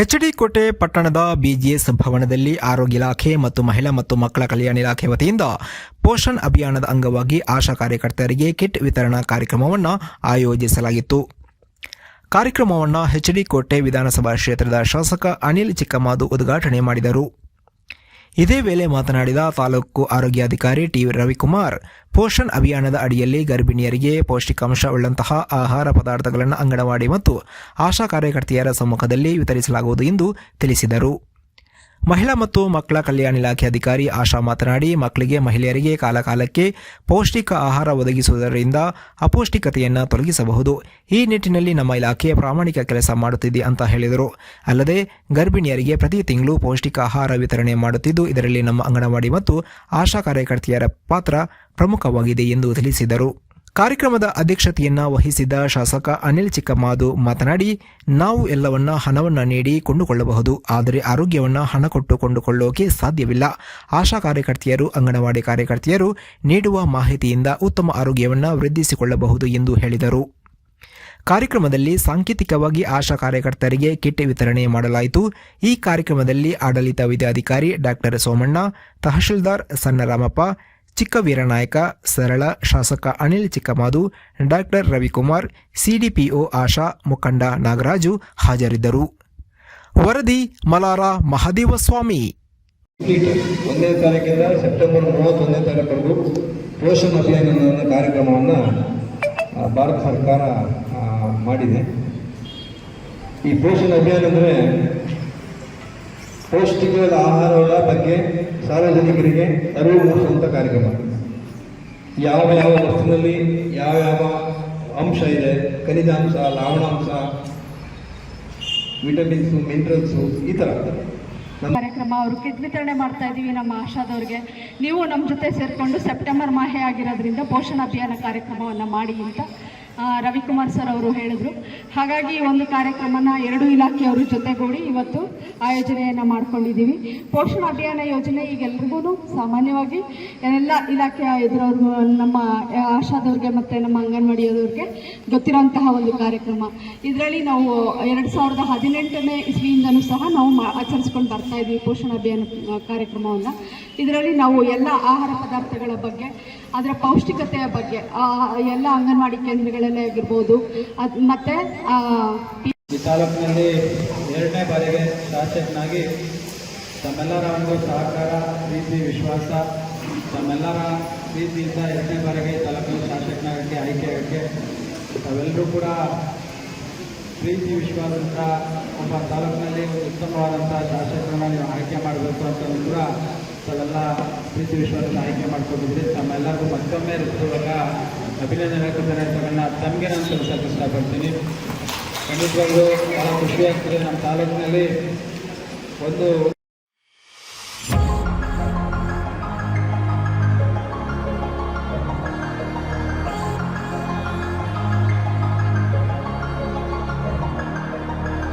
HD ಕೋಟೆ ಪಟ್ಟಣದ BGS ಭವನದಲ್ಲಿ ಆರೋಗ್ಯ ಇಲಾಖೆ ಮತ್ತು ಮಹಿಳಾ ಮತ್ತು ಮಕ್ಕಳ ಕಲ್ಯಾಣ ಇಲಾಖೆ ವತಿಯಿಂದ ಪೋಷಣ್ ಅಭಿಯಾನದ ಅಂಗವಾಗಿ ಆಶಾ ಕಾರ್ಯಕರ್ತೆಯರಿಗೆ ಕಿಟ್ ವಿತರಣಾ ಕಾರ್ಯಕ್ರಮವನ್ನು ಆಯೋಜಿಸಲಾಗಿತ್ತು. ಕಾರ್ಯಕ್ರಮವನ್ನು ಎಚ್ಡಿ ಕೋಟೆ ವಿಧಾನಸಭಾ ಕ್ಷೇತ್ರದ ಶಾಸಕ ಅನಿಲ್ ಚಿಕ್ಕಮಾದು ಉದ್ಘಾಟನೆ ಮಾಡಿದರು. ಇದೇ ವೇಳೆ ಮಾತನಾಡಿದ ತಾಲೂಕು ಆರೋಗ್ಯಾಧಿಕಾರಿ ಟಿ ರವಿಕುಮಾರ್, ಪೋಷಣ್ ಅಭಿಯಾನದ ಅಡಿಯಲ್ಲಿ ಗರ್ಭಿಣಿಯರಿಗೆ ಪೌಷ್ಟಿಕಾಂಶ ಉಳ್ಳಂತಹ ಆಹಾರ ಪದಾರ್ಥಗಳನ್ನು ಅಂಗನವಾಡಿ ಮತ್ತು ಆಶಾ ಕಾರ್ಯಕರ್ತೆಯರ ಸಮ್ಮುಖದಲ್ಲಿ ವಿತರಿಸಲಾಗುವುದು ಎಂದು ತಿಳಿಸಿದರು. ಮಹಿಳಾ ಮತ್ತು ಮಕ್ಕಳ ಕಲ್ಯಾಣ ಇಲಾಖೆ ಅಧಿಕಾರಿ ಆಶಾ ಮಾತನಾಡಿ, ಮಕ್ಕಳಿಗೆ ಮಹಿಳೆಯರಿಗೆ ಕಾಲಕಾಲಕ್ಕೆ ಪೌಷ್ಟಿಕ ಆಹಾರ ಒದಗಿಸುವುದರಿಂದ ಅಪೌಷ್ಟಿಕತೆಯನ್ನು ತೊಲಗಿಸಬಹುದು. ಈ ನಿಟ್ಟಿನಲ್ಲಿ ನಮ್ಮ ಇಲಾಖೆ ಪ್ರಾಮಾಣಿಕ ಕೆಲಸ ಮಾಡುತ್ತಿದೆ ಅಂತ ಹೇಳಿದರು. ಅಲ್ಲದೆ ಗರ್ಭಿಣಿಯರಿಗೆ ಪ್ರತಿ ತಿಂಗಳು ಪೌಷ್ಟಿಕ ಆಹಾರ ವಿತರಣೆ ಮಾಡುತ್ತಿದ್ದು, ಇದರಲ್ಲಿ ನಮ್ಮ ಅಂಗನವಾಡಿ ಮತ್ತು ಆಶಾ ಕಾರ್ಯಕರ್ತೆಯರ ಪಾತ್ರ ಪ್ರಮುಖವಾಗಿದೆ ಎಂದು ತಿಳಿಸಿದರು. ಕಾರ್ಯಕ್ರಮದ ಅಧ್ಯಕ್ಷತೆಯನ್ನು ವಹಿಸಿದ್ದ ಶಾಸಕ ಅನಿಲ್ ಚಿಕ್ಕಮಾದು ಮಾತನಾಡಿ, ನಾವು ಎಲ್ಲವನ್ನ ಹಣವನ್ನು ನೀಡಿ ಕೊಂಡುಕೊಳ್ಳಬಹುದು, ಆದರೆ ಆರೋಗ್ಯವನ್ನು ಹಣ ಕೊಟ್ಟು ಕೊಂಡುಕೊಳ್ಳೋಕೆ ಸಾಧ್ಯವಿಲ್ಲ. ಆಶಾ ಕಾರ್ಯಕರ್ತೆಯರು, ಅಂಗನವಾಡಿ ಕಾರ್ಯಕರ್ತೆಯರು ನೀಡುವ ಮಾಹಿತಿಯಿಂದ ಉತ್ತಮ ಆರೋಗ್ಯವನ್ನು ವೃದ್ಧಿಸಿಕೊಳ್ಳಬಹುದು ಎಂದು ಹೇಳಿದರು. ಕಾರ್ಯಕ್ರಮದಲ್ಲಿ ಸಾಂಕೇತಿಕವಾಗಿ ಆಶಾ ಕಾರ್ಯಕರ್ತರಿಗೆ ಕಿಟ್ ವಿತರಣೆ ಮಾಡಲಾಯಿತು. ಈ ಕಾರ್ಯಕ್ರಮದಲ್ಲಿ ಆಡಳಿತ ವಿದ್ಯಾಧಿಕಾರಿ ಡಾಕ್ಟರ್ ಸೋಮಣ್ಣ, ತಹಶೀಲ್ದಾರ್ ಸಣ್ಣರಾಮಪ್ಪ, ಚಿಕ್ಕವೀರನಾಯಕ, ಸರಳ, ಶಾಸಕ ಅನಿಲ್ ಚಿಕ್ಕಮಾದು, ಡಾಕ್ಟರ್ ರವಿಕುಮಾರ್, ಸಿಡಿಪಿಒ ಆಶಾ, ಮುಖಂಡ ನಾಗರಾಜು ಹಾಜರಿದ್ದರು. ವರದಿ ಮಲಾರ ಮಹದೇವಸ್ವಾಮಿ. 1ನೇ ತಾರೀಕಿಂದ ಸೆಪ್ಟೆಂಬರ್ 31ನೇ ತಾರೀಕುವರೆಗೂ ಪೋಷಣ್ ಅಭಿಯಾನ ಕಾರ್ಯಕ್ರಮವನ್ನು ಭಾರತ ಸರ್ಕಾರ ಮಾಡಿದೆ. ಈ ಪೋಷಣ್ ಅಭಿಯಾನ ಅಂದರೆ ಪೌಷ್ಟಿಕ ಆಹಾರದ ಬಗ್ಗೆ ಸಾರ್ವಜನಿಕರಿಗೆ ಅರಿವು ಮೂಡಿಸುವಂಥ ಕಾರ್ಯಕ್ರಮ. ಯಾವ ಯಾವ ವಸ್ತುವಿನಲ್ಲಿ ಯಾವ ಯಾವ ಅಂಶ ಇದೆ, ಖನಿಜಾಂಶ, ಲವಣಾಂಶ, ವಿಟಮಿನ್ಸು, ಮಿನರಲ್ಸು, ಈ ಥರ ಕಾರ್ಯಕ್ರಮ ಅವರು ಕಿಟ್ ವಿತರಣೆ ಮಾಡ್ತಾ ಇದ್ದೀವಿ ನಮ್ಮ ಆಶಾದವ್ರಿಗೆ. ನೀವು ನಮ್ಮ ಜೊತೆ ಸೇರಿಕೊಂಡು ಸೆಪ್ಟೆಂಬರ್ ಮಾಹೆ ಆಗಿರೋದ್ರಿಂದ ಪೋಷಣ್ ಅಭಿಯಾನ ಕಾರ್ಯಕ್ರಮವನ್ನು ಮಾಡಿ ಅಂತ ರವಿಕುಮಾರ್ ಸರ್ ಅವರು ಹೇಳಿದರು. ಹಾಗಾಗಿ ಒಂದು ಕಾರ್ಯಕ್ರಮನ 2 ಇಲಾಖೆಯವರು ಜೊತೆಗೂಡಿ ಇವತ್ತು ಆಯೋಜನೆಯನ್ನು ಮಾಡ್ಕೊಂಡಿದ್ದೀವಿ. ಪೋಷಣ್ ಅಭಿಯಾನ ಯೋಜನೆ ಈಗೆಲ್ರಿಗೂ ಸಾಮಾನ್ಯವಾಗಿ ಎಲ್ಲ ಇಲಾಖೆಯ ಎದುರವ್ರಿಗೂ, ನಮ್ಮ ಆಶಾದವ್ರಿಗೆ ಮತ್ತು ನಮ್ಮ ಅಂಗನವಾಡಿಯವ್ರಿಗೆ ಗೊತ್ತಿರೋಂತಹ ಒಂದು ಕಾರ್ಯಕ್ರಮ. ಇದರಲ್ಲಿ ನಾವು 2018ನೇ ಇಸ್ವಿಯಿಂದನೂ ಸಹ ನಾವು ಆಚರಿಸ್ಕೊಂಡು ಬರ್ತಾ ಇದ್ದೀವಿ ಪೋಷಣ್ ಅಭಿಯಾನ ಕಾರ್ಯಕ್ರಮವನ್ನು. ಇದರಲ್ಲಿ ನಾವು ಎಲ್ಲ ಆಹಾರ ಪದಾರ್ಥಗಳ ಬಗ್ಗೆ, ಅದರ ಪೌಷ್ಟಿಕತೆಯ ಬಗ್ಗೆ ಎಲ್ಲ ಅಂಗನವಾಡಿ ಕೇಂದ್ರಗಳಲ್ಲೇ ಆಗಿರ್ಬೋದು. ಮತ್ತು ಈ ತಾಲೂಕಿನಲ್ಲಿ 2ನೇ ಬಾರಿಗೆ ಶಾಸಕನಾಗಿ ತಮ್ಮೆಲ್ಲರ ಒಂದು ಸಹಕಾರ, ಪ್ರೀತಿ, ವಿಶ್ವಾಸ, ತಮ್ಮೆಲ್ಲರ ಪ್ರೀತಿಯಿಂದ 2ನೇ ಬಾರಿಗೆ ತಾಲೂಕಿನ ಶಾಸಕನಾಗಕ್ಕೆ ಆಯ್ಕೆಯಾಗಕ್ಕೆ ತಾವೆಲ್ಲರೂ ಕೂಡ ಪ್ರೀತಿ ವಿಶ್ವಾಸದಿಂದ ಒಬ್ಬ ತಾಲೂಕಿನಲ್ಲಿ ಉತ್ತಮವಾದಂಥ ಶಾಸಕರನ್ನು ನೀವು ಆಯ್ಕೆ ಮಾಡಬೇಕು ಅಂತ ಕೂಡ ತಾವೆಲ್ಲ ಪ್ರೀತಿ ವಿಶ್ವಾಸದ ಆಯ್ಕೆ ಮಾಡ್ಕೊಂಡಿದ್ದೀರಿ. ತಮ್ಮೆಲ್ಲರಿಗೂ ಮತ್ತೊಮ್ಮೆ ಹೃದಯಪೂರ್ವಕ ಅಭಿನಂದನೆ ತಗೊಂಡ ತಮಗೆ ನಾನು ತಿಳಿಸೋಕೆ ಇಷ್ಟಪಡ್ತೀನಿ. ಖಂಡಿತವಾಗ್ಲೂ ಭಾಳ ಖುಷಿಯಾಗ್ತದೆ. ನಮ್ಮ ತಾಲೂಕಿನಲ್ಲಿ ಒಂದು